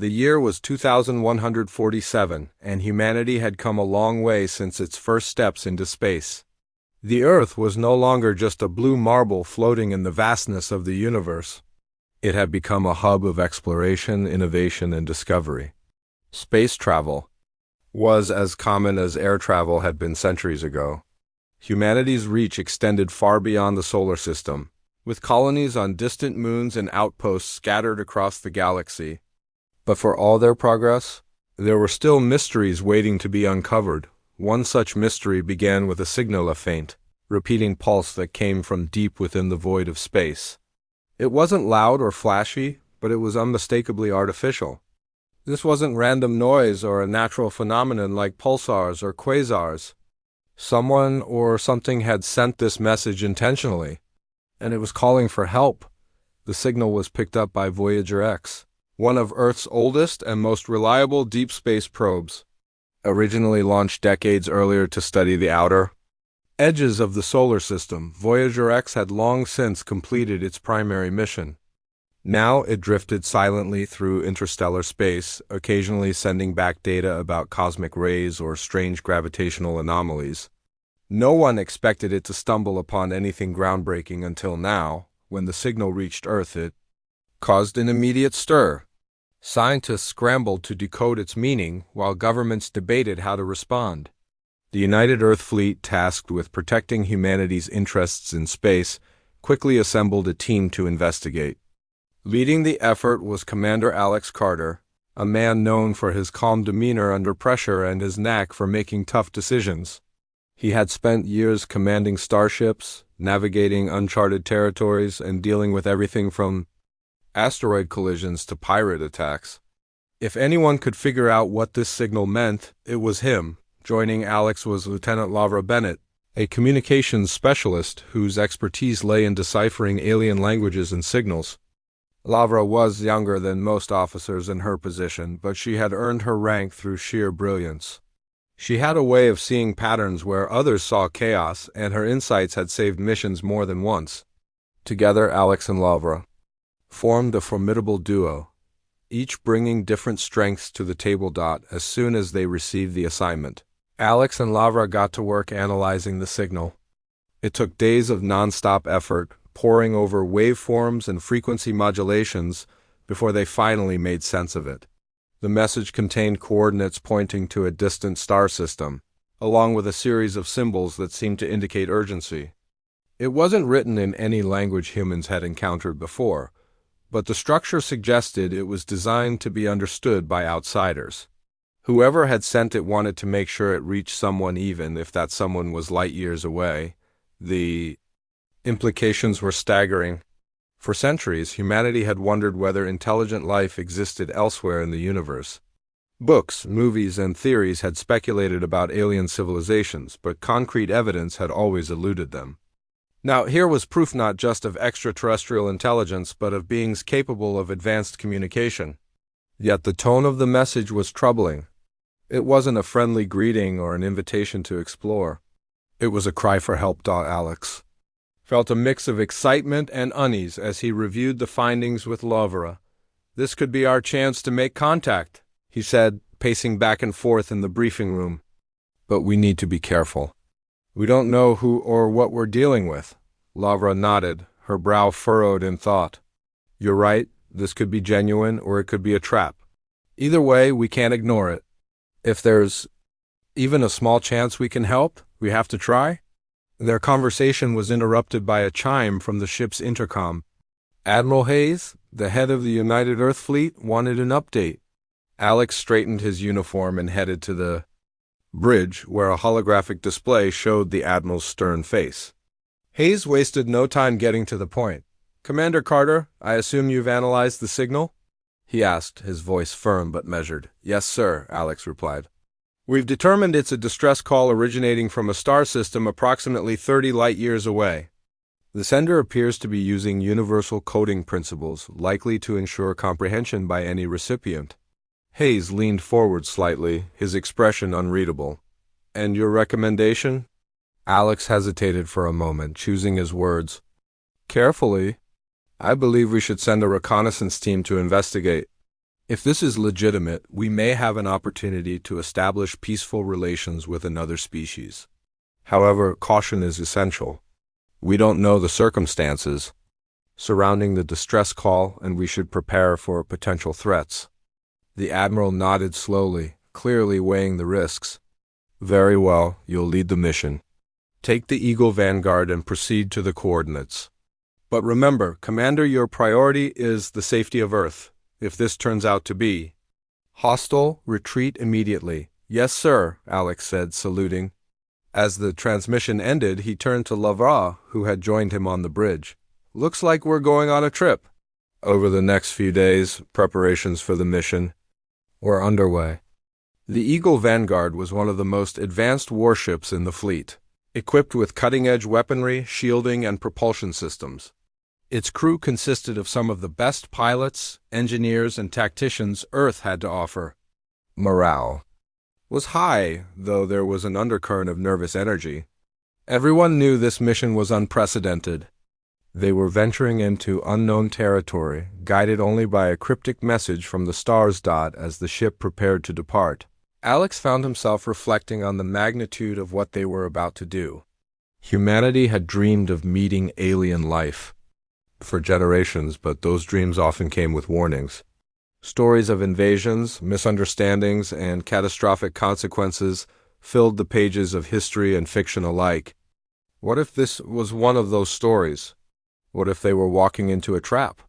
The year was 2147, and humanity had come a long way since its first steps into space. The Earth was no longer just a blue marble floating in the vastness of the universe. It had become a hub of exploration, innovation, and discovery. Space travel was as common as air travel had been centuries ago. Humanity's reach extended far beyond the solar system, with colonies on distant moons and outposts scattered across the galaxy. But for all their progress, there were still mysteries waiting to be uncovered. One such mystery began with a signal, a faint, repeating pulse that came from deep within the void of space. It wasn't loud or flashy, but it was unmistakably artificial. This wasn't random noise or a natural phenomenon like pulsars or quasars. Someone or something had sent this message intentionally, and it was calling for help. The signal was picked up by Voyager X, one of Earth's oldest and most reliable deep space probes. Originally launched decades earlier to study the outer edges of the solar system, Voyager X had long since completed its primary mission. Now it drifted silently through interstellar space, occasionally sending back data about cosmic rays or strange gravitational anomalies. No one expected it to stumble upon anything groundbreaking until now. When the signal reached Earth, it caused an immediate stir. Scientists scrambled to decode its meaning, while governments debated how to respond. The United Earth Fleet, tasked with protecting humanity's interests in space, quickly assembled a team to investigate. Leading the effort was Commander Alex Carter, a man known for his calm demeanor under pressure and his knack for making tough decisions. He had spent years commanding starships, navigating uncharted territories, and dealing with everything from asteroid collisions to pirate attacks. If anyone could figure out what this signal meant, it was him. Joining Alex was Lieutenant Lavra Bennett, a communications specialist whose expertise lay in deciphering alien languages and signals. Lavra was younger than most officers in her position, but she had earned her rank through sheer brilliance. She had a way of seeing patterns where others saw chaos, and her insights had saved missions more than once. Together, Alex and Lavra formed a formidable duo, each bringing different strengths to the table. As soon as they received the assignment, Alex and Lavra got to work analyzing the signal. It took days of non-stop effort, poring over waveforms and frequency modulations before they finally made sense of it. The message contained coordinates pointing to a distant star system, along with a series of symbols that seemed to indicate urgency. It wasn't written in any language humans had encountered before, but the structure suggested it was designed to be understood by outsiders. Whoever had sent it wanted to make sure it reached someone, even if that someone was light years away. The implications were staggering. For centuries, humanity had wondered whether intelligent life existed elsewhere in the universe. Books, movies, and theories had speculated about alien civilizations, but concrete evidence had always eluded them. Now, here was proof not just of extraterrestrial intelligence, but of beings capable of advanced communication. Yet the tone of the message was troubling. It wasn't a friendly greeting or an invitation to explore. It was a cry for help. Alex felt a mix of excitement and unease as he reviewed the findings with Lavra. "This could be our chance to make contact," he said, pacing back and forth in the briefing room. "But we need to be careful. We don't know who or what we're dealing with." Lavra nodded, her brow furrowed in thought. "You're right, this could be genuine or it could be a trap. Either way, we can't ignore it. If there's even a small chance we can help, we have to try." Their conversation was interrupted by a chime from the ship's intercom. Admiral Hayes, the head of the United Earth Fleet, wanted an update. Alex straightened his uniform and headed to the bridge, where a holographic display showed the Admiral's stern face. Hayes wasted no time getting to the point. "Commander Carter, I assume you've analyzed the signal?" he asked, his voice firm but measured. "Yes, sir," Alex replied. "We've determined it's a distress call originating from a star system approximately 30 light-years away. The sender appears to be using universal coding principles, likely to ensure comprehension by any recipient." Hayes leaned forward slightly, his expression unreadable. "And your recommendation?" Alex hesitated for a moment, choosing his words carefully. "I believe we should send a reconnaissance team to investigate. If this is legitimate, we may have an opportunity to establish peaceful relations with another species. However, caution is essential. We don't know the circumstances surrounding the distress call, and we should prepare for potential threats. The Admiral nodded slowly, clearly weighing the risks. Very well, you'll lead the mission. Take the Eagle Vanguard and proceed to the coordinates. But remember, Commander, your priority is the safety of Earth. If this turns out to be hostile, retreat immediately. Yes, sir, Alex said, saluting. As the transmission ended, he turned to Lavra, who had joined him on the bridge. Looks like we're going on a trip. Over the next few days, preparations for the mission were underway. The Eagle Vanguard was one of the most advanced warships in the fleet, equipped with cutting-edge weaponry, shielding, and propulsion systems. Its crew consisted of some of the best pilots, engineers, and tacticians Earth had to offer. Morale was high, though there was an undercurrent of nervous energy. Everyone knew this mission was unprecedented. They were venturing into unknown territory, guided only by a cryptic message from the Stars Dot as the ship prepared to depart. Alex found himself reflecting on the magnitude of what they were about to do. Humanity had dreamed of meeting alien life for generations, but those dreams often came with warnings. Stories of invasions, misunderstandings, and catastrophic consequences filled the pages of history and fiction alike. What if this was one of those stories? What if they were walking into a trap?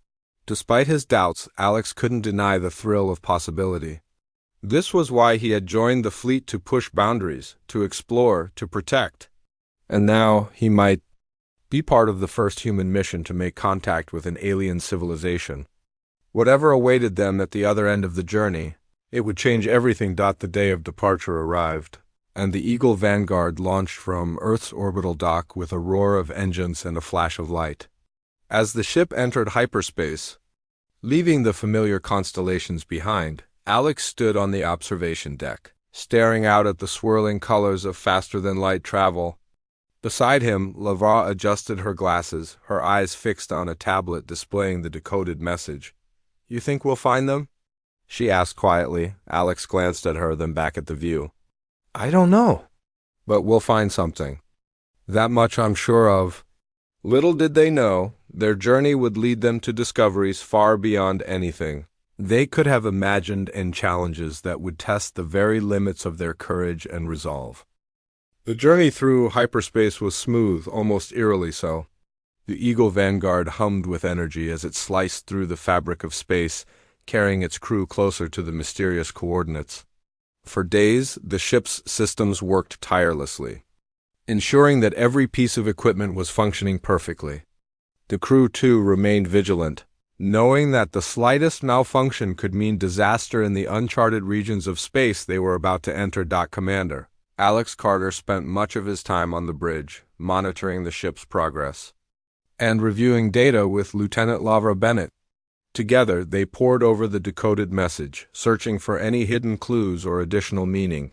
Despite his doubts, Alex couldn't deny the thrill of possibility. This was why he had joined the fleet, to push boundaries, to explore, to protect. And now he might be part of the first human mission to make contact with an alien civilization. Whatever awaited them at the other end of the journey, it would change everything. The day of departure arrived, and the Eagle Vanguard launched from Earth's orbital dock with a roar of engines and a flash of light. As the ship entered hyperspace, leaving the familiar constellations behind, Alex stood on the observation deck, staring out at the swirling colors of faster-than-light travel. Beside him, Lavra adjusted her glasses, her eyes fixed on a tablet displaying the decoded message. You think we'll find them? She asked quietly. Alex glanced at her, then back at the view. I don't know. But we'll find something. That much I'm sure of. Little did they know, their journey would lead them to discoveries far beyond anything they could have imagined, and challenges that would test the very limits of their courage and resolve. The journey through hyperspace was smooth, almost eerily so. The Eagle Vanguard hummed with energy as it sliced through the fabric of space, carrying its crew closer to the mysterious coordinates. For days, the ship's systems worked tirelessly, ensuring that every piece of equipment was functioning perfectly. The crew, too, remained vigilant, knowing that the slightest malfunction could mean disaster in the uncharted regions of space they were about to enter. Commander Alex Carter spent much of his time on the bridge, monitoring the ship's progress and reviewing data with Lieutenant Lavra Bennett. Together, they pored over the decoded message, searching for any hidden clues or additional meaning.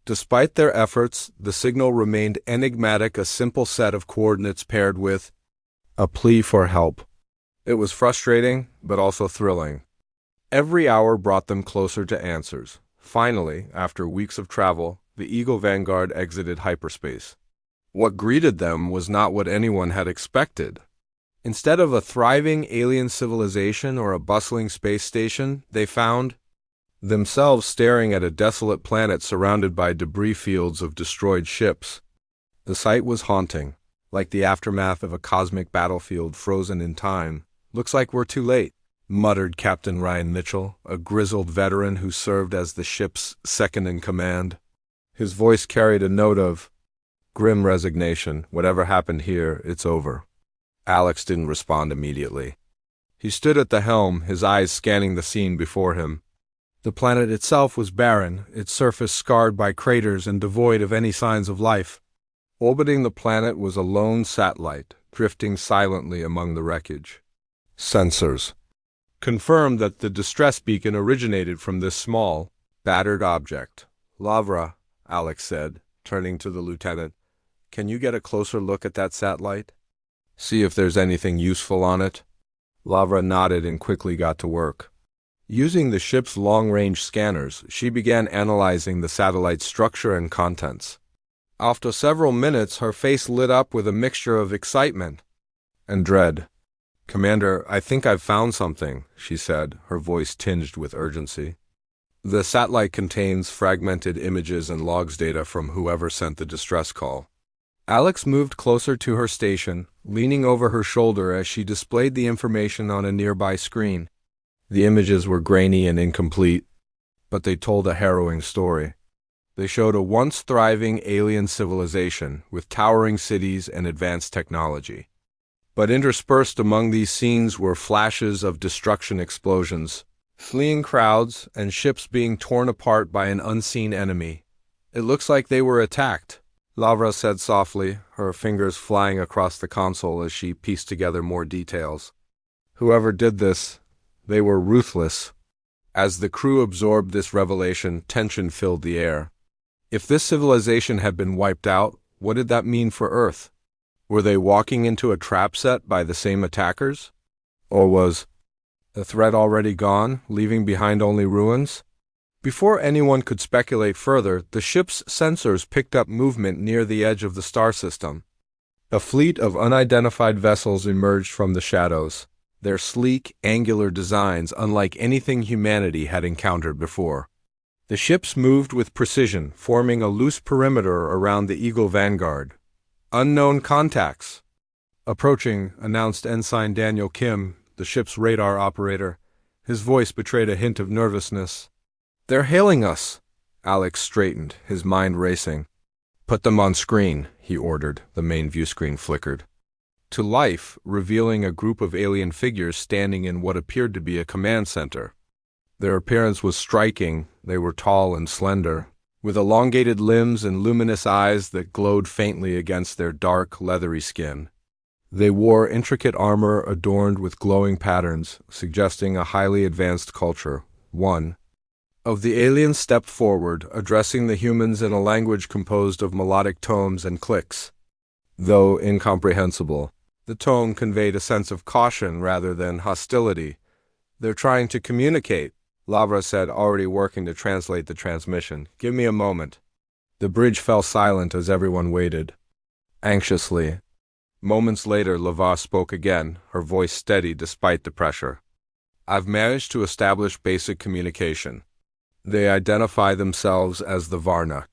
Despite their efforts, the signal remained enigmatic, a simple set of coordinates paired with a plea for help. It was frustrating, but also thrilling. Every hour brought them closer to answers. Finally, after weeks of travel, the Eagle Vanguard exited hyperspace. What greeted them was not what anyone had expected. Instead of a thriving alien civilization or a bustling space station, they found themselves staring at a desolate planet surrounded by debris fields of destroyed ships. The sight was haunting, like the aftermath of a cosmic battlefield frozen in time. Looks like we're too late, muttered Captain Ryan Mitchell, a grizzled veteran who served as the ship's second-in-command. His voice carried a note of grim resignation. Whatever happened here, it's over. Alex didn't respond immediately. He stood at the helm, his eyes scanning the scene before him. The planet itself was barren, its surface scarred by craters and devoid of any signs of life. Orbiting the planet was a lone satellite, drifting silently among the wreckage. Sensors confirmed that the distress beacon originated from this small, battered object. Lavra, Alex said, turning to the lieutenant, can you get a closer look at that satellite? See if there's anything useful on it? Lavra nodded and quickly got to work. Using the ship's long-range scanners, she began analyzing the satellite's structure and contents. After several minutes, her face lit up with a mixture of excitement and dread. "Commander, I think I've found something," she said, her voice tinged with urgency. "The satellite contains fragmented images and logs data from whoever sent the distress call." Alex moved closer to her station, leaning over her shoulder as she displayed the information on a nearby screen. The images were grainy and incomplete, but they told a harrowing story. They showed a once thriving alien civilization with towering cities and advanced technology. But interspersed among these scenes were flashes of destruction, explosions, fleeing crowds, and ships being torn apart by an unseen enemy. "It looks like they were attacked," Lavra said softly, her fingers flying across the console as she pieced together more details. "Whoever did this, they were ruthless." As the crew absorbed this revelation, tension filled the air. If this civilization had been wiped out, what did that mean for Earth? Were they walking into a trap set by the same attackers? Or was the threat already gone, leaving behind only ruins? Before anyone could speculate further, the ship's sensors picked up movement near the edge of the star system. A fleet of unidentified vessels emerged from the shadows, their sleek, angular designs unlike anything humanity had encountered before. The ships moved with precision, forming a loose perimeter around the Eagle Vanguard. "Unknown contacts." "Approaching," announced Ensign Daniel Kim, the ship's radar operator. His voice betrayed a hint of nervousness. "They're hailing us." Alex straightened, his mind racing. "Put them on screen," he ordered. The main view screen flickered to life, revealing a group of alien figures standing in what appeared to be a command center. Their appearance was striking. They were tall and slender, with elongated limbs and luminous eyes that glowed faintly against their dark, leathery skin. They wore intricate armor adorned with glowing patterns, suggesting a highly advanced culture. One of the aliens stepped forward, addressing the humans in a language composed of melodic tones and clicks. Though incomprehensible, the tone conveyed a sense of caution rather than hostility. "They're trying to communicate," Lavra said, already working to translate the transmission. "Give me a moment." The bridge fell silent as everyone waited, anxiously. Moments later, Lavra spoke again, her voice steady despite the pressure. "I've managed to establish basic communication. They identify themselves as the Varna.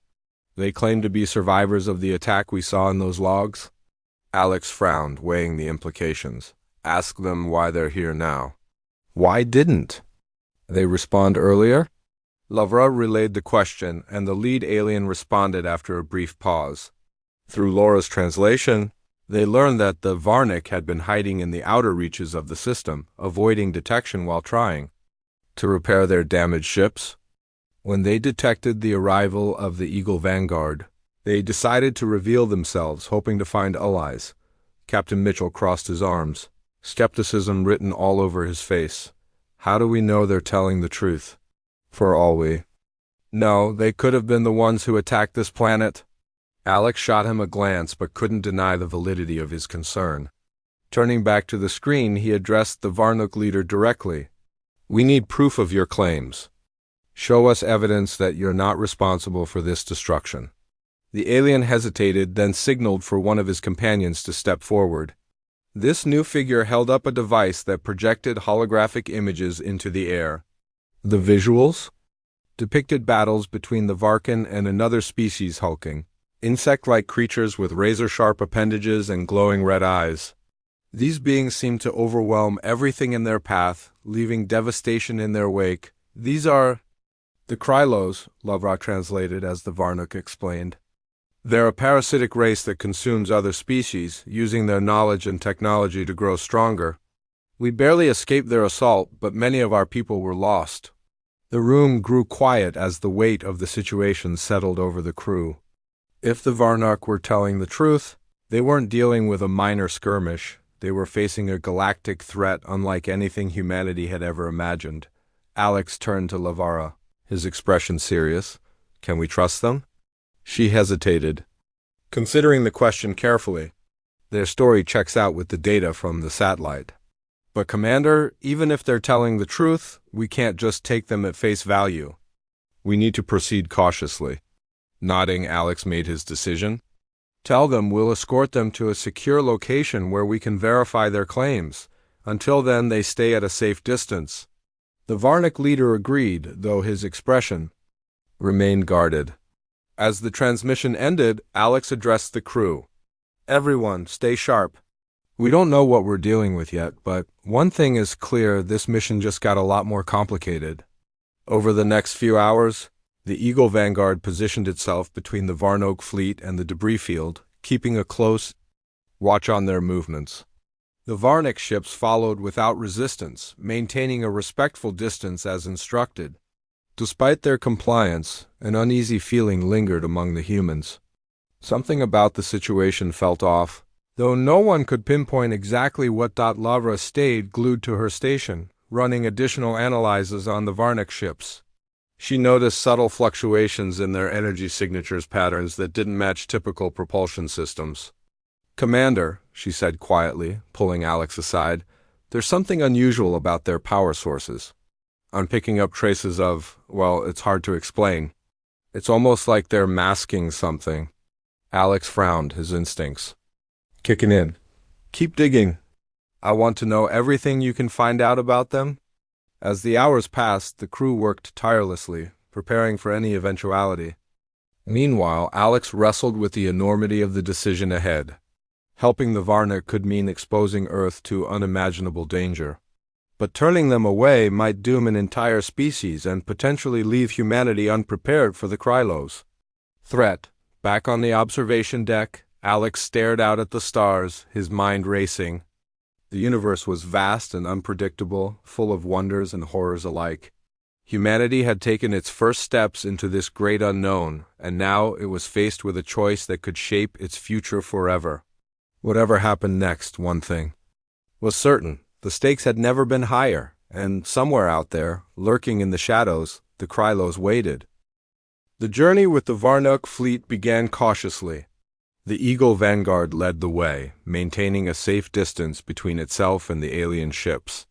They claim to be survivors of the attack we saw in those logs." Alex frowned, weighing the implications. "Ask them why they're here now." "Why didn't they respond earlier?" Lavra relayed the question, and the lead alien responded after a brief pause. Through Laura's translation, they learned that the Varnik had been hiding in the outer reaches of the system, avoiding detection while trying to repair their damaged ships. When they detected the arrival of the Eagle Vanguard, they decided to reveal themselves, hoping to find allies. Captain Mitchell crossed his arms, skepticism written all over his face. "How do we know they're telling the truth? For all we know, they could have been the ones who attacked this planet." Alex shot him a glance but couldn't deny the validity of his concern. Turning back to the screen, he addressed the Varnuk leader directly. "We need proof of your claims. Show us evidence that you're not responsible for this destruction." The alien hesitated, then signaled for one of his companions to step forward. This new figure held up a device that projected holographic images into the air. The visuals depicted battles between the Varkan and another species hulking, insect-like creatures with razor-sharp appendages and glowing red eyes. These beings seemed to overwhelm everything in their path, leaving devastation in their wake. "These are the Krylos," Lavra translated as the Varnuk explained. "They're a parasitic race that consumes other species, using their knowledge and technology to grow stronger. We barely escaped their assault, but many of our people were lost." The room grew quiet as the weight of the situation settled over the crew. If the Varnuk were telling the truth, they weren't dealing with a minor skirmish. They were facing a galactic threat unlike anything humanity had ever imagined. Alex turned to Lavara, his expression serious. "Can we trust them?" She hesitated, considering the question carefully. "Their story checks out with the data from the satellite. But Commander, even if they're telling the truth, we can't just take them at face value. We need to proceed cautiously. Nodding, Alex made his decision. Tell them we'll escort them to a secure location where we can verify their claims. Until then, they stay at a safe distance. The Varnick leader agreed, though his expression remained guarded. As the transmission ended, Alex addressed the crew. Everyone, stay sharp. We don't know what we're dealing with yet, but one thing is clear: this mission just got a lot more complicated. Over the next few hours, the Eagle Vanguard positioned itself between the Varnoak fleet and the debris field, keeping a close watch on their movements. The Varnick ships followed without resistance, maintaining a respectful distance as instructed. Despite their compliance, an uneasy feeling lingered among the humans. Something about the situation felt off, though no one could pinpoint exactly what. Lavra stayed glued to her station, running additional analyses on the Varnick ships. She noticed subtle fluctuations in their energy signatures patterns that didn't match typical propulsion systems. Commander, she said quietly, pulling Alex aside, there's something unusual about their power sources. I'm picking up traces of, well, it's hard to explain. It's almost like they're masking something. Alex frowned, his instincts kicking in. Keep digging. I want to know everything you can find out about them. As the hours passed, the crew worked tirelessly, preparing for any eventuality. Meanwhile, Alex wrestled with the enormity of the decision ahead. Helping the Varnick could mean exposing Earth to unimaginable danger. But turning them away might doom an entire species and potentially leave humanity unprepared for the Krylos. Threat. Back on the observation deck, Alex stared out at the stars, his mind racing. The universe was vast and unpredictable, full of wonders and horrors alike. Humanity had taken its first steps into this great unknown, and now it was faced with a choice that could shape its future forever. Whatever happened next, one thing was certain: the stakes had never been higher, and somewhere out there, lurking in the shadows, the Krylos waited. The journey with the Varnoak fleet began cautiously. The Eagle Vanguard led the way, maintaining a safe distance between itself and the alien ships.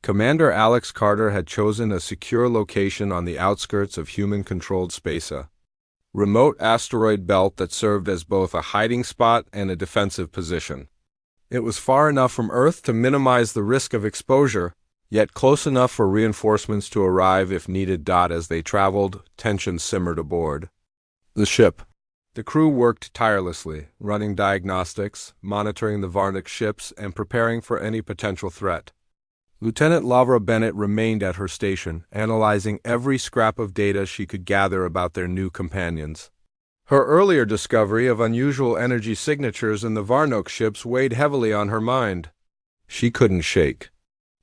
Commander Alex Carter had chosen a secure location on the outskirts of human-controlled Space, remote asteroid belt that served as both a hiding spot and a defensive position. It was far enough from Earth to minimize the risk of exposure, yet close enough for reinforcements to arrive if needed. As they traveled, tension simmered aboard the ship. The crew worked tirelessly, running diagnostics, monitoring the Varnick ships, and preparing for any potential threat. Lieutenant Lavra Bennett remained at her station, analyzing every scrap of data she could gather about their new companions. Her earlier discovery of unusual energy signatures in the Varnoak ships weighed heavily on her mind. She couldn't shake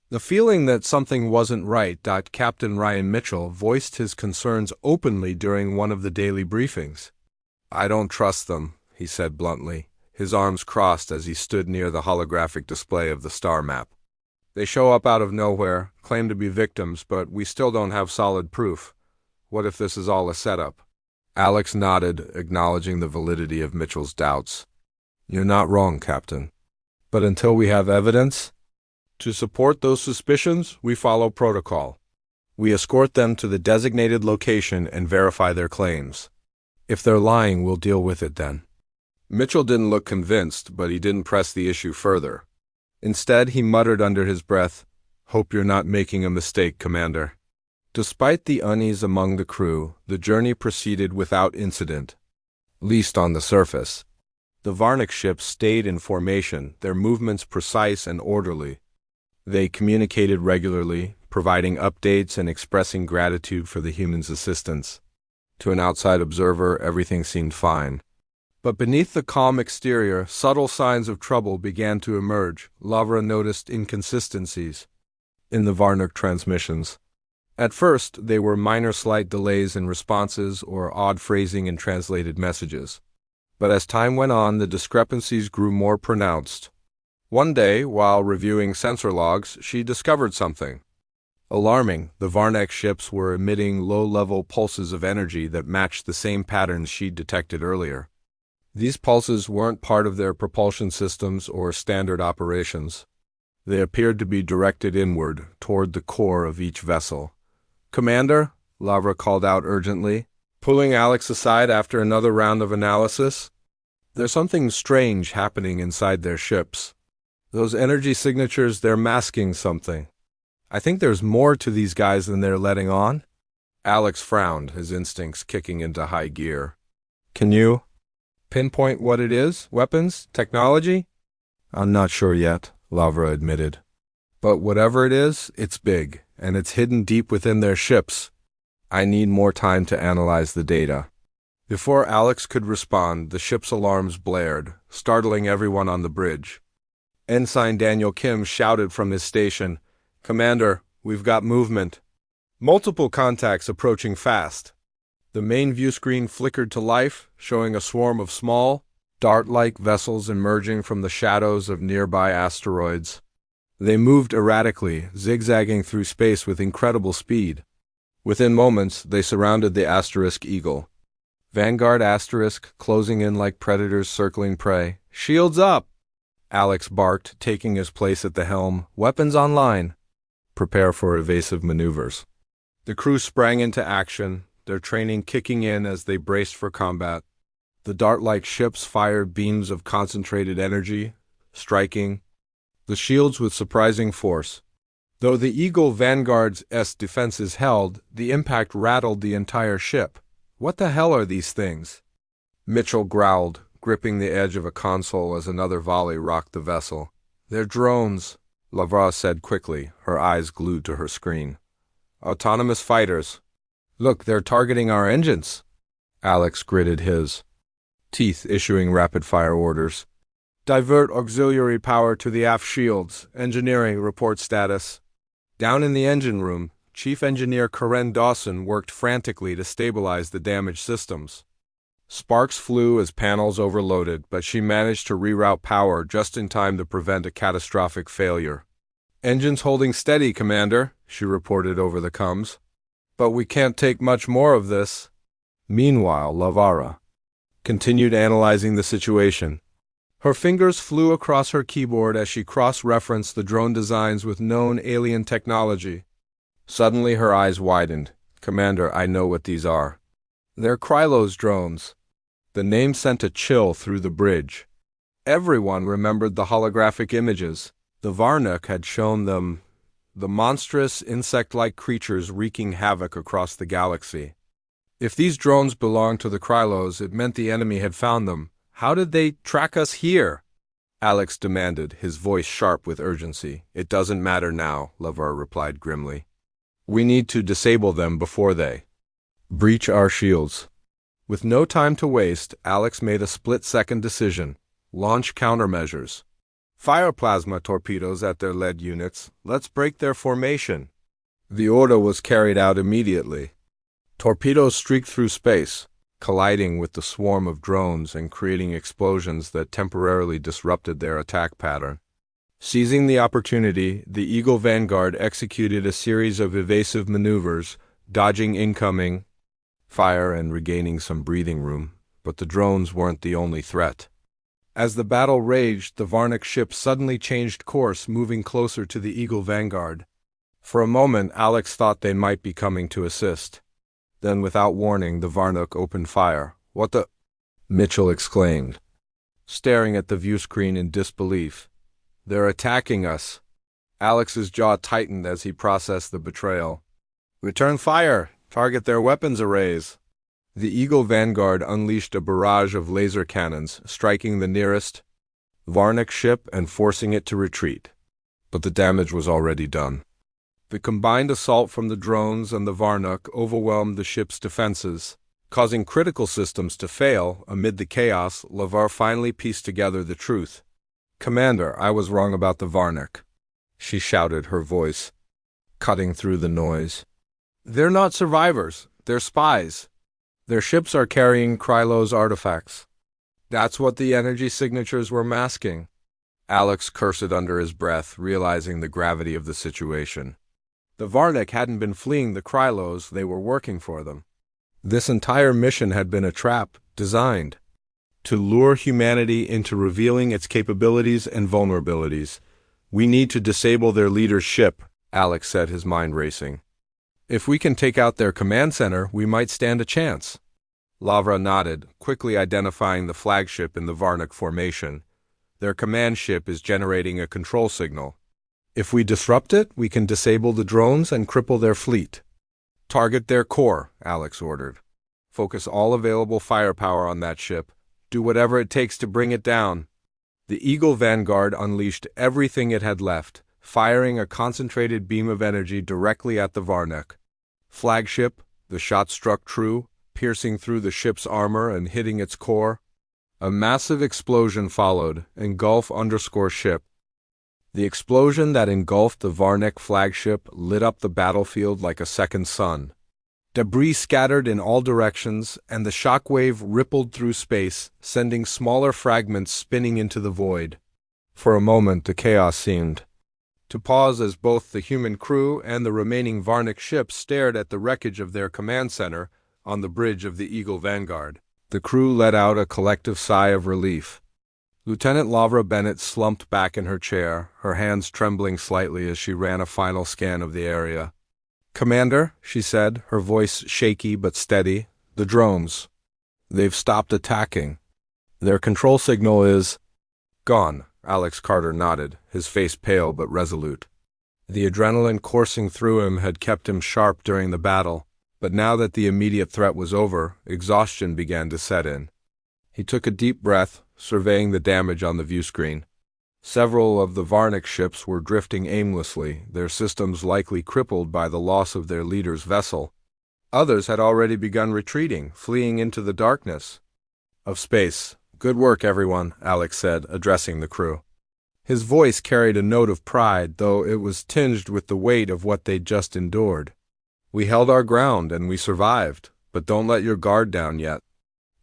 the feeling that something wasn't right. Captain Ryan Mitchell voiced his concerns openly during one of the daily briefings. I don't trust them, he said bluntly, his arms crossed as he stood near the holographic display of the star map. They show up out of nowhere, claim to be victims, but we still don't have solid proof. What if this is all a setup? Alex nodded, acknowledging the validity of Mitchell's doubts. You're not wrong, Captain. But until we have evidence to support those suspicions, we follow protocol. We escort them to the designated location and verify their claims. If they're lying, we'll deal with it then. Mitchell didn't look convinced, but he didn't press the issue further. Instead, he muttered under his breath, "Hope you're not making a mistake, Commander." Despite the unease among the crew, the journey proceeded without incident, least on the surface. The Varnick ships stayed in formation, their movements precise and orderly. They communicated regularly, providing updates and expressing gratitude for the humans' assistance. To an outside observer, everything seemed fine. But beneath the calm exterior, subtle signs of trouble began to emerge. Lavra noticed inconsistencies in the Varnoak transmissions. At first, they were minor slight delays in responses or odd phrasing in translated messages. But as time went on, the discrepancies grew more pronounced. One day, while reviewing sensor logs, she discovered something alarming. The Varnoak ships were emitting low-level pulses of energy that matched the same patterns she'd detected earlier. These pulses weren't part of their propulsion systems or standard operations. They appeared to be directed inward, toward the core of each vessel. "Commander," Lavra called out urgently, pulling Alex aside after another round of analysis. "There's something strange happening inside their ships. Those energy signatures, they're masking something. I think there's more to these guys than they're letting on." Alex frowned, his instincts kicking into high gear. "Can you pinpoint what it is? Weapons? Technology?" "I'm not sure yet," Lavra admitted. "But whatever it is, it's big, and it's hidden deep within their ships. I need more time to analyze the data." Before Alex could respond, the ship's alarms blared, startling everyone on the bridge. Ensign Daniel Kim shouted from his station, "Commander, we've got movement. Multiple contacts approaching fast." The main view screen flickered to life, showing a swarm of small, dart-like vessels emerging from the shadows of nearby asteroids. They moved erratically, zigzagging through space with incredible speed. Within moments, they surrounded the Asterisk Eagle. Vanguard Asterisk closing in like predators circling prey. "Shields up!" Alex barked, taking his place at the helm. "Weapons online. Prepare for evasive maneuvers." The crew sprang into action, their training kicking in as they braced for combat. The dart-like ships fired beams of concentrated energy, striking the shields with surprising force. Though the Eagle Vanguard's defenses held, the impact rattled the entire ship. "What the hell are these things?" Mitchell growled, gripping the edge of a console as another volley rocked the vessel. "They're drones," Lavra said quickly, her eyes glued to her screen. "Autonomous fighters. Look, they're targeting our engines." Alex gritted his teeth, issuing rapid-fire orders. "Divert auxiliary power to the aft shields. Engineering, report status." Down in the engine room, Chief Engineer Karen Dawson worked frantically to stabilize the damaged systems. Sparks flew as panels overloaded, but she managed to reroute power just in time to prevent a catastrophic failure. "Engines holding steady, Commander," she reported over the comms. "But we can't take much more of this." Meanwhile, Lavara continued analyzing the situation. Her fingers flew across her keyboard as she cross-referenced the drone designs with known alien technology. Suddenly her eyes widened. "Commander, I know what these are. They're Krylos drones." The name sent a chill through the bridge. Everyone remembered the holographic images. The Varnuk had shown them, the monstrous insect-like creatures wreaking havoc across the galaxy. If these drones belonged to the Krylos, it meant the enemy had found them. How did they track us here? Alex demanded, his voice sharp with urgency. "It doesn't matter now," Lavar replied grimly. "We need to disable them before they breach our shields." With no time to waste, Alex made a split-second decision. Launch countermeasures. "Fire plasma torpedoes at their lead units. Let's break their formation." The order was carried out immediately. Torpedoes streaked through space, colliding with the swarm of drones and creating explosions that temporarily disrupted their attack pattern. Seizing the opportunity, the Eagle Vanguard executed a series of evasive maneuvers, dodging incoming fire and regaining some breathing room, but the drones weren't the only threat. As the battle raged, the Varnuk ship suddenly changed course, moving closer to the Eagle Vanguard. For a moment, Alex thought they might be coming to assist. Then, without warning, the Varnuk opened fire. "What the—" Mitchell exclaimed, staring at the view screen in disbelief. "They're attacking us." Alex's jaw tightened as he processed the betrayal. "Return fire! Target their weapons arrays!" The Eagle Vanguard unleashed a barrage of laser cannons, striking the nearest Varnuk ship and forcing it to retreat. But the damage was already done. The combined assault from the drones and the Varnuk overwhelmed the ship's defenses, causing critical systems to fail. Amid the chaos, Lavar finally pieced together the truth. "Commander, I was wrong about the Varnuk," she shouted, her voice cutting through the noise. "They're not survivors. They're spies. Their ships are carrying Krylos artifacts. That's what the energy signatures were masking." Alex cursed under his breath, realizing the gravity of the situation. The Varnuk hadn't been fleeing the Krylos, they were working for them. This entire mission had been a trap, designed to lure humanity into revealing its capabilities and vulnerabilities. We need to disable their leader's ship, Alex said, his mind racing. If we can take out their command center, we might stand a chance. Lavra nodded, quickly identifying the flagship in the Varnik formation. Their command ship is generating a control signal. If we disrupt it, we can disable the drones and cripple their fleet. Target their core, Alex ordered. Focus all available firepower on that ship. Do whatever it takes to bring it down. The Eagle Vanguard unleashed everything it had left, firing a concentrated beam of energy directly at the Varnik. Flagship, the shot struck true, piercing through the ship's armor and hitting its core. A massive explosion followed, engulf_ship. The explosion that engulfed the Varnik flagship lit up the battlefield like a second sun. Debris scattered in all directions, and the shockwave rippled through space, sending smaller fragments spinning into the void. For a moment, the chaos seemed to pause as both the human crew and the remaining Varnik ships stared at the wreckage of their command center on the bridge of the Eagle Vanguard. The crew let out a collective sigh of relief. Lieutenant Lavra Bennett slumped back in her chair, her hands trembling slightly as she ran a final scan of the area. "Commander," she said, her voice shaky but steady, "the drones. They've stopped attacking. Their control signal is—" "Gone," Alex Carter nodded, his face pale but resolute. The adrenaline coursing through him had kept him sharp during the battle, but now that the immediate threat was over, exhaustion began to set in. He took a deep breath, surveying the damage on the viewscreen. Several of the Varnik ships were drifting aimlessly, their systems likely crippled by the loss of their leader's vessel. Others had already begun retreating, fleeing into the darkness of space. "Good work, everyone," Alex said, addressing the crew. His voice carried a note of pride, though it was tinged with the weight of what they'd just endured. "We held our ground and we survived, but don't let your guard down yet.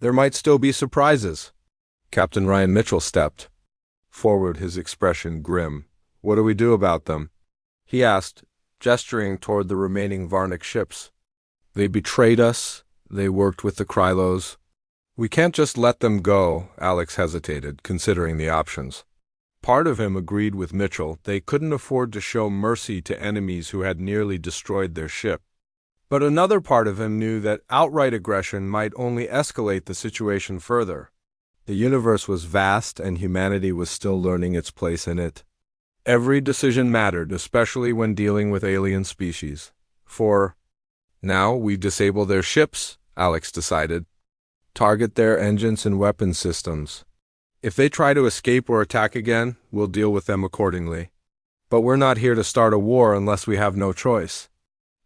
There might still be surprises." Captain Ryan Mitchell stepped forward, his expression grim. "What do we do about them?" he asked, gesturing toward the remaining Varnik ships. "They betrayed us. They worked with the Krylos. We can't just let them go," Alex hesitated, considering the options. Part of him agreed with Mitchell. They couldn't afford to show mercy to enemies who had nearly destroyed their ship. But another part of him knew that outright aggression might only escalate the situation further. The universe was vast, and humanity was still learning its place in it. Every decision mattered, especially when dealing with alien species. For now, we disable their ships, Alex decided. Target their engines and weapon systems. If they try to escape or attack again, we'll deal with them accordingly. But we're not here to start a war unless we have no choice.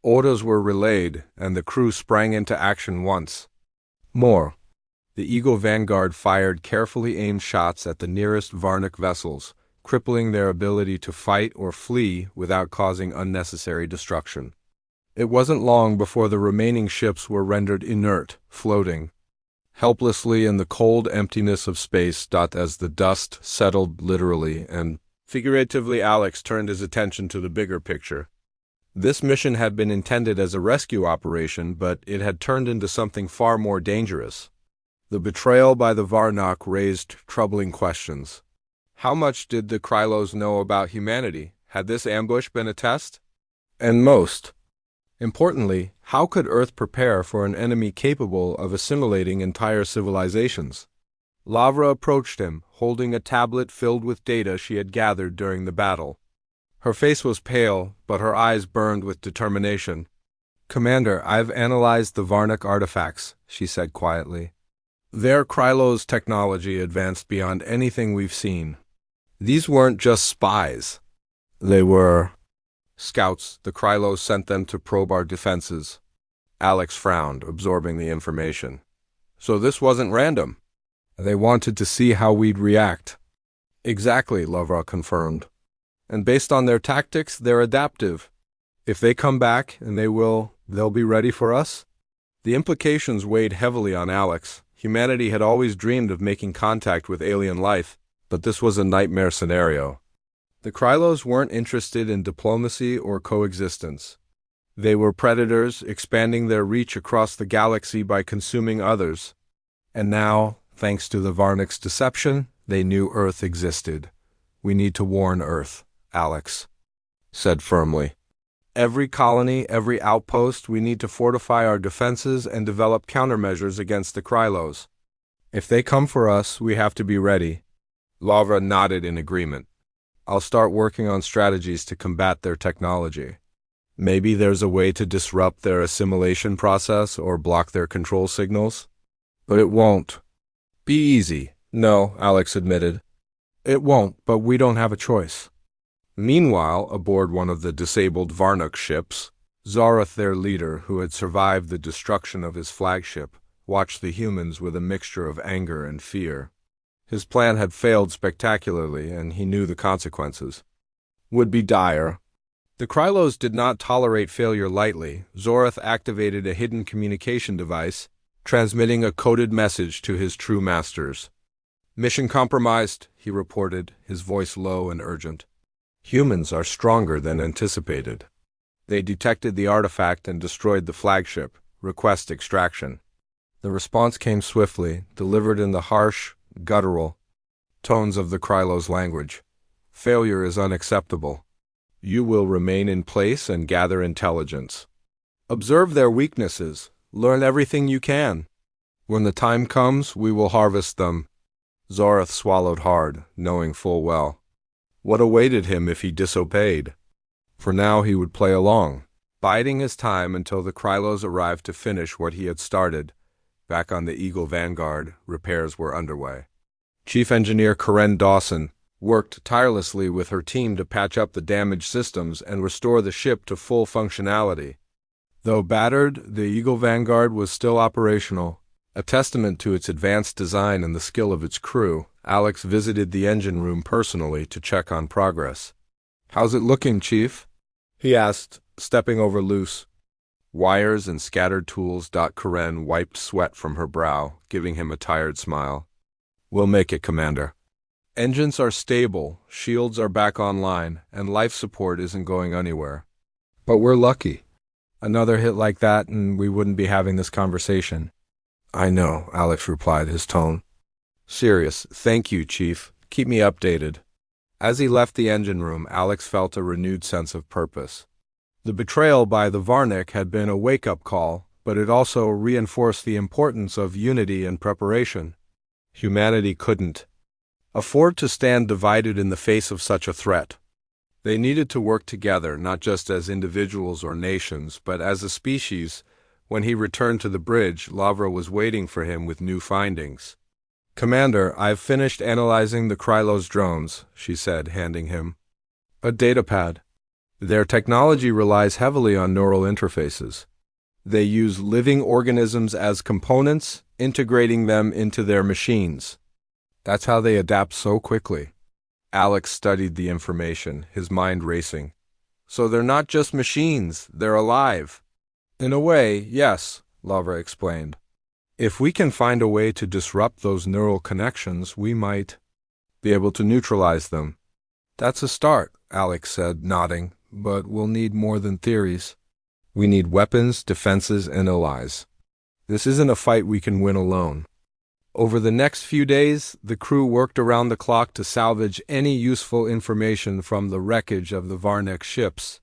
Orders were relayed, and the crew sprang into action once more. The Eagle Vanguard fired carefully aimed shots at the nearest Varnik vessels, crippling their ability to fight or flee without causing unnecessary destruction. It wasn't long before the remaining ships were rendered inert, floating helplessly in the cold emptiness of space. As the dust settled literally and figuratively, Alex turned his attention to the bigger picture. This mission had been intended as a rescue operation, but it had turned into something far more dangerous. The betrayal by the Varnik raised troubling questions. How much did the Krylos know about humanity? Had this ambush been a test? And most importantly, how could Earth prepare for an enemy capable of assimilating entire civilizations? Lavra approached him, holding a tablet filled with data she had gathered during the battle. Her face was pale, but her eyes burned with determination. "Commander, I've analyzed the Varnik artifacts," she said quietly. "Their Krylos technology advanced beyond anything we've seen. These weren't just spies. They were scouts. The Krylos sent them to probe our defenses." Alex frowned, absorbing the information. "So this wasn't random. They wanted to see how we'd react." "Exactly," Lavra confirmed. "And based on their tactics, they're adaptive. If they come back, and they'll be ready for us." The implications weighed heavily on Alex. Humanity had always dreamed of making contact with alien life, but this was a nightmare scenario. The Krylos weren't interested in diplomacy or coexistence. They were predators, expanding their reach across the galaxy by consuming others. And now, thanks to the Varnik's deception, they knew Earth existed. "We need to warn Earth," Alex said firmly. Every colony, every outpost, we need to fortify our defenses and develop countermeasures against the Krylos. If they come for us, we have to be ready. Lavra nodded in agreement. I'll start working on strategies to combat their technology. Maybe there's a way to disrupt their assimilation process or block their control signals? But it won't be easy. No, Alex admitted. It won't, but we don't have a choice. Meanwhile, aboard one of the disabled Varnuk ships, Zarath, their leader, who had survived the destruction of his flagship, watched the humans with a mixture of anger and fear. His plan had failed spectacularly, and he knew the consequences would be dire. The Krylos did not tolerate failure lightly. Zorath activated a hidden communication device, transmitting a coded message to his true masters. Mission compromised, he reported, his voice low and urgent. Humans are stronger than anticipated. They detected the artifact and destroyed the flagship. Request extraction. The response came swiftly, delivered in the harsh, guttural tones of the Krylos language. Failure is unacceptable. You will remain in place and gather intelligence. Observe their weaknesses. Learn everything you can. When the time comes, we will harvest them. Zorath swallowed hard, knowing full well what awaited him if he disobeyed. For now he would play along, biding his time until the Krylos arrived to finish what he had started. Back on the Eagle Vanguard, repairs were underway. Chief Engineer Karen Dawson worked tirelessly with her team to patch up the damaged systems and restore the ship to full functionality. Though battered, the Eagle Vanguard was still operational, a testament to its advanced design and the skill of its crew. Alex visited the engine room personally to check on progress. How's it looking, Chief? He asked, stepping over loose wires and scattered tools. Karen wiped sweat from her brow, giving him a tired smile. We'll make it, Commander. Engines are stable, shields are back online, and life support isn't going anywhere. But we're lucky. Another hit like that and we wouldn't be having this conversation. I know, Alex replied, his tone serious. Thank you, Chief. Keep me updated. As he left the engine room, Alex felt a renewed sense of purpose. The betrayal by the Varnik had been a wake-up call, but it also reinforced the importance of unity and preparation. Humanity couldn't afford to stand divided in the face of such a threat. They needed to work together, not just as individuals or nations, but as a species. When he returned to the bridge, Lavra was waiting for him with new findings. Commander, I've finished analyzing the Krylos drones, she said, handing him a datapad. Their technology relies heavily on neural interfaces. They use living organisms as components, integrating them into their machines. That's how they adapt so quickly. Alex studied the information, his mind racing. So they're not just machines, they're alive. In a way, yes, Lavra explained. If we can find a way to disrupt those neural connections, we might be able to neutralize them. That's a start, Alex said, nodding, but we'll need more than theories. We need weapons, defenses, and allies. This isn't a fight we can win alone. Over the next few days, the crew worked around the clock to salvage any useful information from the wreckage of the Varnik ships.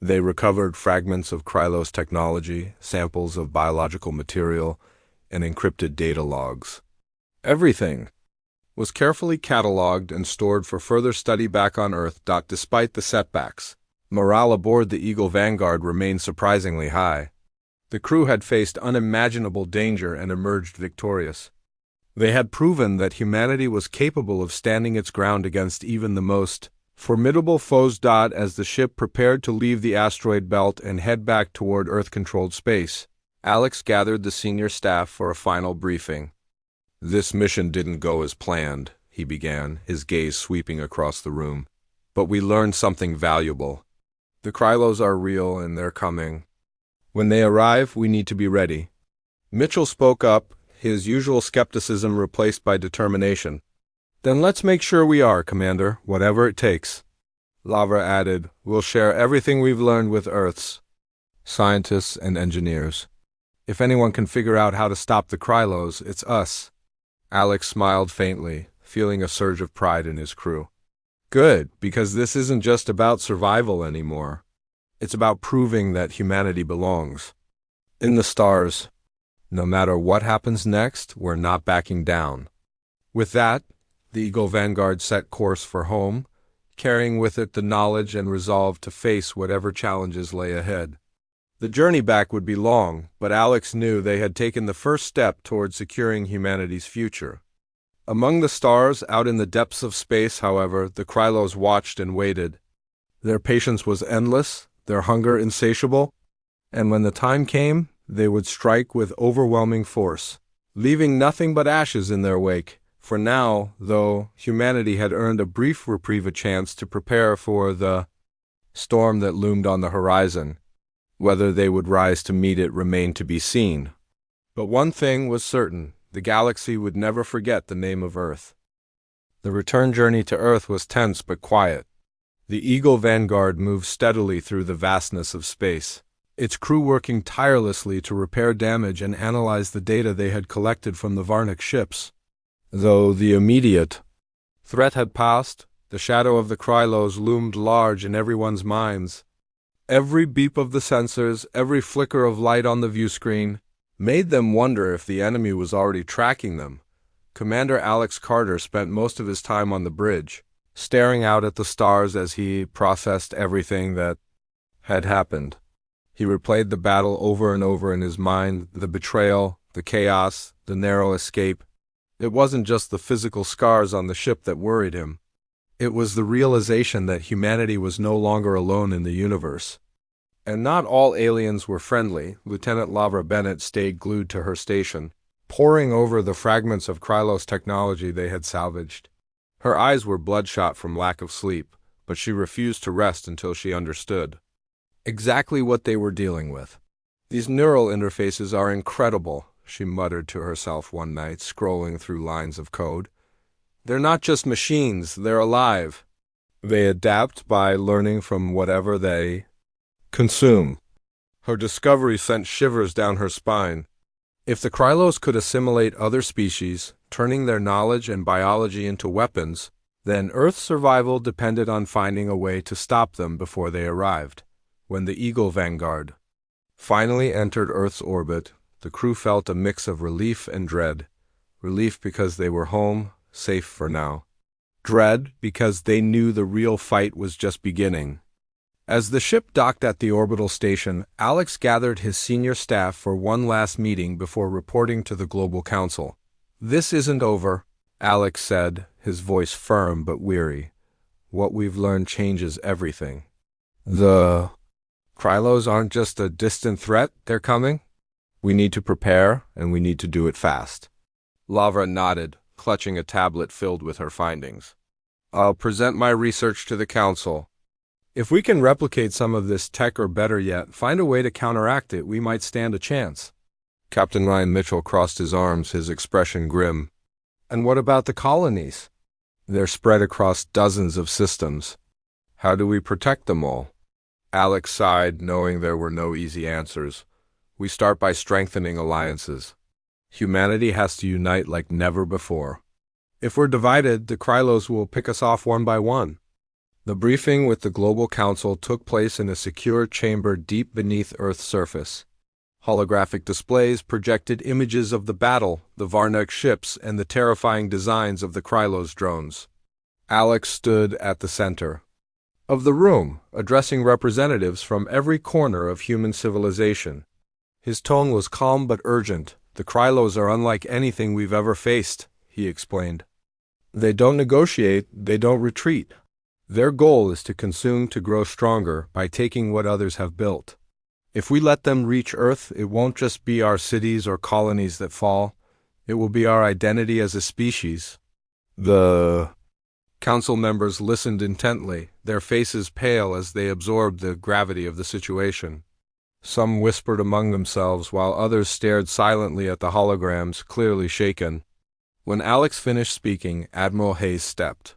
They recovered fragments of Krylos technology, samples of biological material, and encrypted data logs. Everything was carefully cataloged and stored for further study back on Earth. Despite the setbacks, morale aboard the Eagle Vanguard remained surprisingly high. The crew had faced unimaginable danger and emerged victorious. They had proven that humanity was capable of standing its ground against even the most formidable foes. As the ship prepared to leave the asteroid belt and head back toward Earth-controlled space, Alex gathered the senior staff for a final briefing. This mission didn't go as planned, he began, his gaze sweeping across the room. But we learned something valuable. The Krylos are real and they're coming. When they arrive, we need to be ready. Mitchell spoke up, his usual skepticism replaced by determination. Then let's make sure we are, Commander, whatever it takes. Lavra added, we'll share everything we've learned with Earth's scientists and engineers. If anyone can figure out how to stop the Krylos, it's us. Alex smiled faintly, feeling a surge of pride in his crew. Good, because this isn't just about survival anymore. It's about proving that humanity belongs. In the stars, no matter what happens next, we're not backing down. With that, the Eagle Vanguard set course for home, carrying with it the knowledge and resolve to face whatever challenges lay ahead. The journey back would be long, but Alex knew they had taken the first step toward securing humanity's future. Among the stars, out in the depths of space, however, the Krylos watched and waited. Their patience was endless, their hunger insatiable, and when the time came, they would strike with overwhelming force, leaving nothing but ashes in their wake. For now, though, humanity had earned a brief reprieve, a chance to prepare for the storm that loomed on the horizon. Whether they would rise to meet it remained to be seen. But one thing was certain: the galaxy would never forget the name of Earth. The return journey to Earth was tense but quiet. The Eagle Vanguard moved steadily through the vastness of space, its crew working tirelessly to repair damage and analyze the data they had collected from the Varnic ships. Though the immediate threat had passed, the shadow of the Krylos loomed large in everyone's minds. Every beep of the sensors, every flicker of light on the view screen, made them wonder if the enemy was already tracking them. Commander Alex Carter spent most of his time on the bridge, staring out at the stars as he processed everything that had happened. He replayed the battle over and over in his mind, the betrayal, the chaos, the narrow escape. It wasn't just the physical scars on the ship that worried him. It was the realization that humanity was no longer alone in the universe. And not all aliens were friendly. Lieutenant Lavra Bennett stayed glued to her station, poring over the fragments of Krylos technology they had salvaged. Her eyes were bloodshot from lack of sleep, but she refused to rest until she understood exactly what they were dealing with. "These neural interfaces are incredible," she muttered to herself one night, scrolling through lines of code. "They're not just machines, they're alive. They adapt by learning from whatever they consume." Her discovery sent shivers down her spine. If the Krylos could assimilate other species, turning their knowledge and biology into weapons, then Earth's survival depended on finding a way to stop them before they arrived. When the Eagle Vanguard finally entered Earth's orbit, the crew felt a mix of relief and dread. Relief because they were home, safe for now. Dread because they knew the real fight was just beginning. As the ship docked at the orbital station, Alex gathered his senior staff for one last meeting before reporting to the Global Council. "This isn't over," Alex said, his voice firm but weary. "What we've learned changes everything. The Krylos aren't just a distant threat, they're coming. We need to prepare, and we need to do it fast." Lavra nodded, clutching a tablet filled with her findings. "I'll present my research to the Council. If we can replicate some of this tech, or better yet, find a way to counteract it, we might stand a chance." Captain Ryan Mitchell crossed his arms, his expression grim. "And what about the colonies? They're spread across dozens of systems. How do we protect them all?" Alex sighed, knowing there were no easy answers. "We start by strengthening alliances. Humanity has to unite like never before. If we're divided, the Krylos will pick us off one by one." The briefing with the Global Council took place in a secure chamber deep beneath Earth's surface. Holographic displays projected images of the battle, the Varnic ships, and the terrifying designs of the Krylos drones. Alex stood at the center of the room, addressing representatives from every corner of human civilization. His tone was calm but urgent. "The Krylos are unlike anything we've ever faced," he explained. "They don't negotiate, they don't retreat. Their goal is to consume, to grow stronger, by taking what others have built. If we let them reach Earth, it won't just be our cities or colonies that fall. It will be our identity as a species." The Council members listened intently, their faces pale as they absorbed the gravity of the situation. Some whispered among themselves, while others stared silently at the holograms, clearly shaken. When Alex finished speaking, Admiral Hayes stepped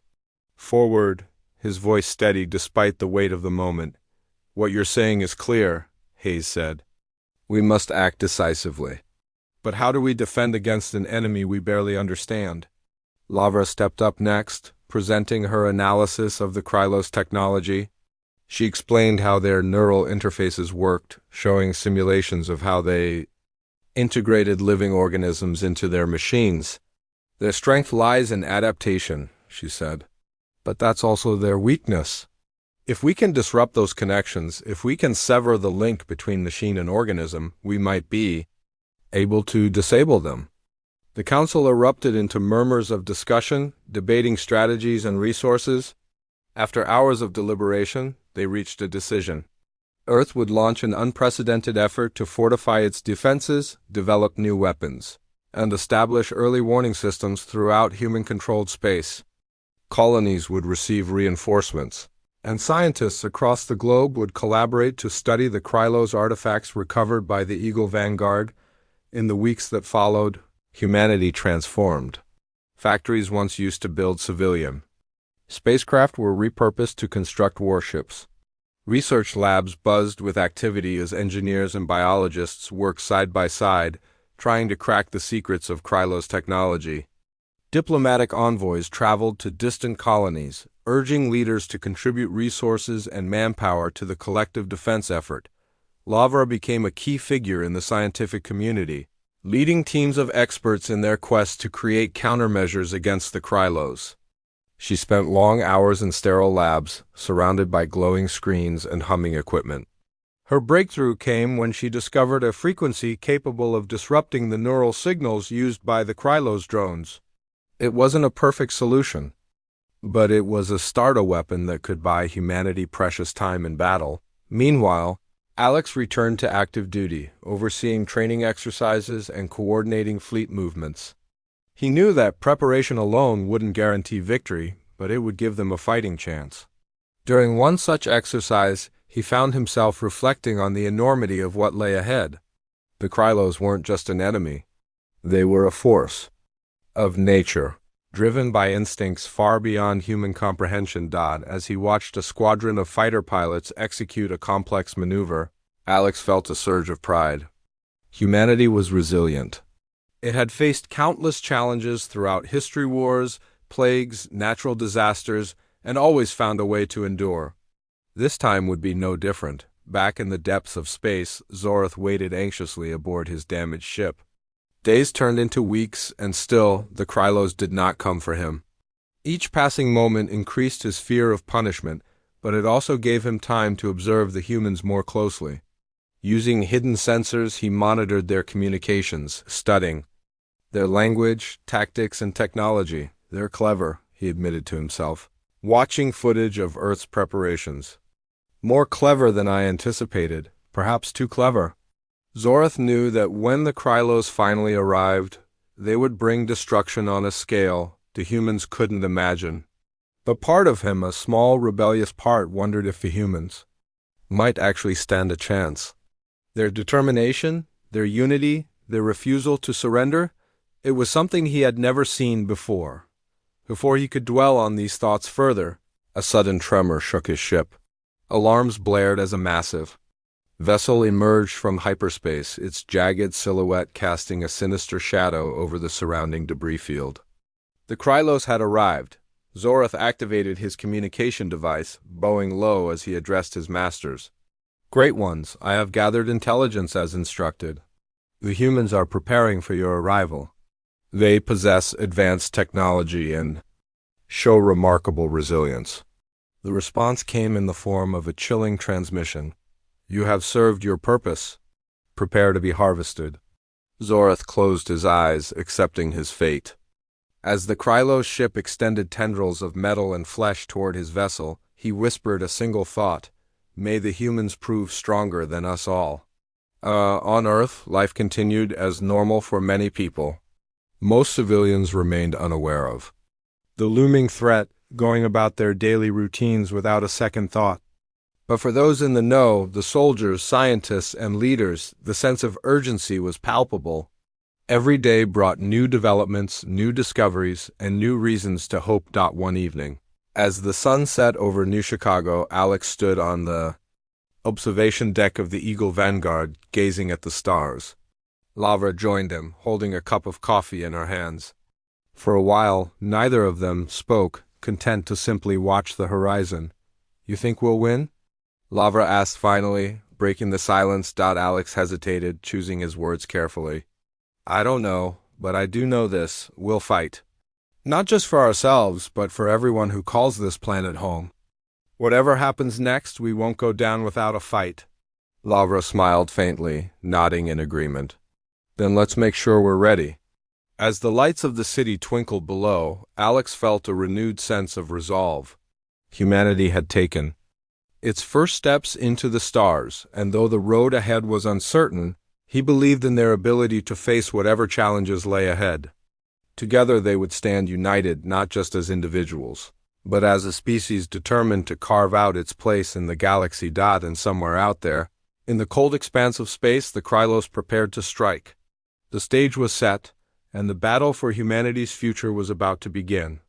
forward, his voice steady despite the weight of the moment. "What you're saying is clear," Hayes said. "We must act decisively. But how do we defend against an enemy we barely understand?" Lavra stepped up next, presenting her analysis of the Krylos technology. She explained how their neural interfaces worked, showing simulations of how they integrated living organisms into their machines. Their strength lies in adaptation, she said. But that's also their weakness. If we can disrupt those connections, if we can sever the link between machine and organism, we might be able to disable them. The council erupted into murmurs of discussion, debating strategies and resources. After hours of deliberation, they reached a decision. Earth would launch an unprecedented effort to fortify its defenses, develop new weapons, and establish early warning systems throughout human-controlled space. Colonies would receive reinforcements, and scientists across the globe would collaborate to study the Krylos artifacts recovered by the Eagle Vanguard. In the weeks that followed, humanity transformed. Factories once used to build civilian spacecraft were repurposed to construct warships. Research labs buzzed with activity as engineers and biologists worked side by side, trying to crack the secrets of Krylos technology. Diplomatic envoys traveled to distant colonies, urging leaders to contribute resources and manpower to the collective defense effort. Lavra became a key figure in the scientific community, leading teams of experts in their quest to create countermeasures against the Krylos. She spent long hours in sterile labs, surrounded by glowing screens and humming equipment. Her breakthrough came when she discovered a frequency capable of disrupting the neural signals used by the Krylos drones. It wasn't a perfect solution, but it was a starter weapon that could buy humanity precious time in battle. Meanwhile, Alex returned to active duty, overseeing training exercises and coordinating fleet movements. He knew that preparation alone wouldn't guarantee victory, but it would give them a fighting chance. During one such exercise, he found himself reflecting on the enormity of what lay ahead. The Krylos weren't just an enemy. They were a force of nature, driven by instincts far beyond human comprehension. As he watched a squadron of fighter pilots execute a complex maneuver, Alex felt a surge of pride. Humanity was resilient. It had faced countless challenges throughout history, wars, plagues, natural disasters, and always found a way to endure. This time would be no different. Back in the depths of space, Zorath waited anxiously aboard his damaged ship. Days turned into weeks, and still, the Krylos did not come for him. Each passing moment increased his fear of punishment, but it also gave him time to observe the humans more closely. Using hidden sensors, he monitored their communications, studying their language, tactics, and technology. They're clever, he admitted to himself, watching footage of Earth's preparations. More clever than I anticipated, perhaps too clever. Zorath knew that when the Krylos finally arrived, they would bring destruction on a scale the humans couldn't imagine. But part of him, a small rebellious part, wondered if the humans might actually stand a chance. Their determination, their unity, their refusal to surrender, it was something he had never seen before. Before he could dwell on these thoughts further, a sudden tremor shook his ship. Alarms blared as a massive vessel emerged from hyperspace, its jagged silhouette casting a sinister shadow over the surrounding debris field. The Krylos had arrived. Zorath activated his communication device, bowing low as he addressed his masters. "Great Ones, I have gathered intelligence as instructed. The humans are preparing for your arrival. They possess advanced technology and show remarkable resilience." The response came in the form of a chilling transmission. "You have served your purpose. Prepare to be harvested." Zorath closed his eyes, accepting his fate. As the Krylos ship extended tendrils of metal and flesh toward his vessel, he whispered a single thought: "May the humans prove stronger than us all." On Earth, life continued as normal for many people. Most civilians remained unaware of the looming threat, going about their daily routines without a second thought. But for those in the know, the soldiers, scientists, and leaders, the sense of urgency was palpable. Every day brought new developments, new discoveries, and new reasons to hope. One evening, as the sun set over New Chicago, Alex stood on the observation deck of the Eagle Vanguard, gazing at the stars. Lavra joined him, holding a cup of coffee in her hands. For a while, neither of them spoke, content to simply watch the horizon. You think we'll win? Lavra asked finally, breaking the silence. Alex hesitated, choosing his words carefully. I don't know, but I do know this: we'll fight. Not just for ourselves, but for everyone who calls this planet home. Whatever happens next, we won't go down without a fight. Lavra smiled faintly, nodding in agreement. Then let's make sure we're ready. As the lights of the city twinkled below, Alex felt a renewed sense of resolve. Humanity had taken its first steps into the stars, and though the road ahead was uncertain, he believed in their ability to face whatever challenges lay ahead. Together they would stand united, not just as individuals, but as a species determined to carve out its place in the galaxy. And somewhere out there, in the cold expanse of space, the Krylos prepared to strike. The stage was set, and the battle for humanity's future was about to begin.